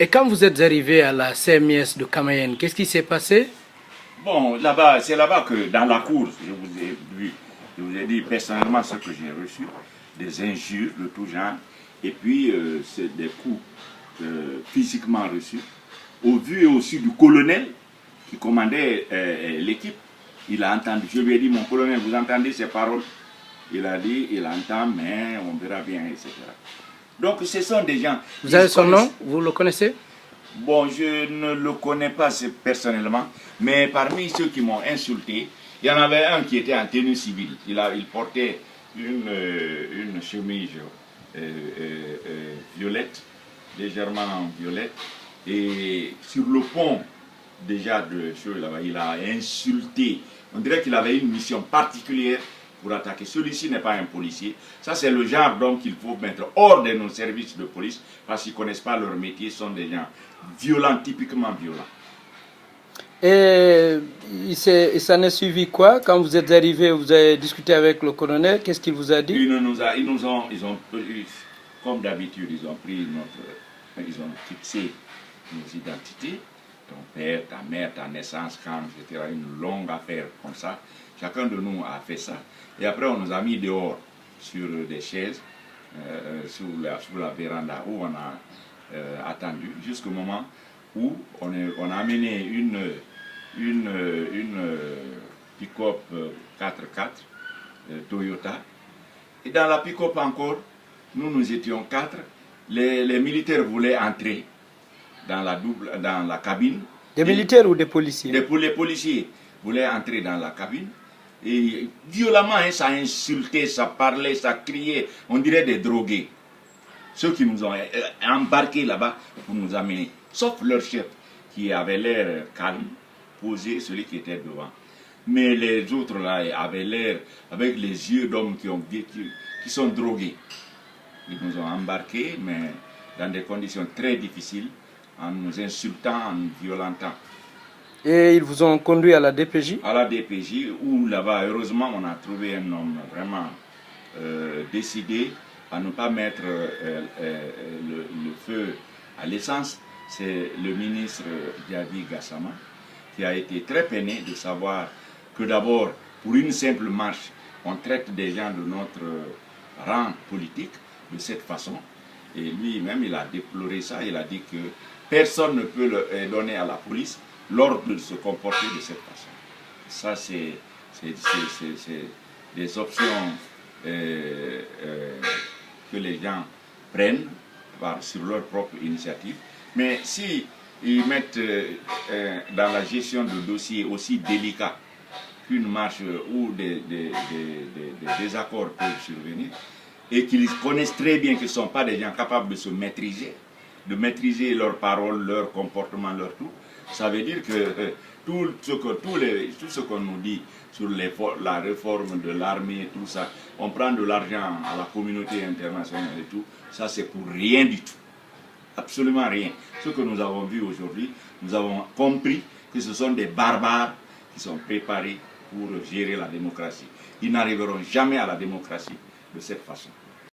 Et quand vous êtes arrivé à la CMIS de Camayen, qu'est-ce qui s'est passé? Bon, là-bas, c'est là-bas que dans la cour, je vous ai dit personnellement ce que j'ai reçu, des injures de tout genre, et puis c'est des coups physiquement reçus, au vu et au su du colonel qui commandait l'équipe. Il a entendu, je lui ai dit, mon colonel, vous entendez ces paroles? Il a dit, il entend, mais on verra bien, etc. Donc ce sont des gens... Vous avez son nom? Vous le connaissez? Bon, je ne le connais pas personnellement, mais parmi ceux qui m'ont insulté, il y en avait un qui était en tenue civile. Il portait une chemise violette, légèrement violette, et sur le pont déjà de ce là-bas, il a insulté. On dirait qu'il avait une mission particulière pour attaquer. Celui-ci n'est pas un policier. Ça, c'est le genre d'homme qu'il faut mettre hors de nos services de police parce qu'ils ne connaissent pas leur métier, sont des gens violents, typiquement violents. Et ça n'a suivi quoi? Quand vous êtes arrivé, vous avez discuté avec le colonel, qu'est-ce qu'il vous a dit? Ils ont, comme d'habitude, ils ont fixé nos identités. Ton père, ta mère, ta naissance, quand, etc. Une longue affaire comme ça. Chacun de nous a fait ça. Et après, on nous a mis dehors sur des chaises, sous la véranda, où on a attendu jusqu'au moment où on a amené une pick-up 4x4 Toyota. Et dans la pick-up encore, nous étions 4. Les militaires voulaient entrer dans la cabine. Des militaires ou des policiers? Les policiers voulaient entrer dans la cabine. Et violemment, hein, ça insultait, ça parlait, ça criait. On dirait des drogués. Ceux qui nous ont embarqués là-bas pour nous amener. Sauf leur chef, qui avait l'air calme, posé, celui qui était devant. Mais les autres là avaient l'air, avec les yeux d'hommes qui sont drogués. Ils nous ont embarqués, mais dans des conditions très difficiles, en nous insultant, en nous violentant. Et ils vous ont conduit à la DPJ? À la DPJ, où là-bas, heureusement, on a trouvé un homme vraiment décidé à ne pas mettre le feu à l'essence. C'est le ministre Diaby Gassama, qui a été très peiné de savoir que d'abord, pour une simple marche, on traite des gens de notre rang politique de cette façon. Et lui-même, il a déploré ça, il a dit que personne ne peut donner à la police l'ordre de se comporter de cette façon. Ça, c'est des options que les gens prennent sur leur propre initiative. Mais si ils mettent dans la gestion de dossiers aussi délicats qu'une marche où des désaccords peuvent survenir, et qu'ils connaissent très bien qu'ils ne sont pas des gens capables de se maîtriser, de maîtriser leurs paroles, leur comportement, leur tout, ça veut dire que tout ce qu'on nous dit sur la réforme de l'armée, tout ça, on prend de l'argent à la communauté internationale et tout, ça c'est pour rien du tout. Absolument rien. Ce que nous avons vu aujourd'hui, nous avons compris que ce sont des barbares qui sont préparés pour gérer la démocratie. Ils n'arriveront jamais à la démocratie de cette façon.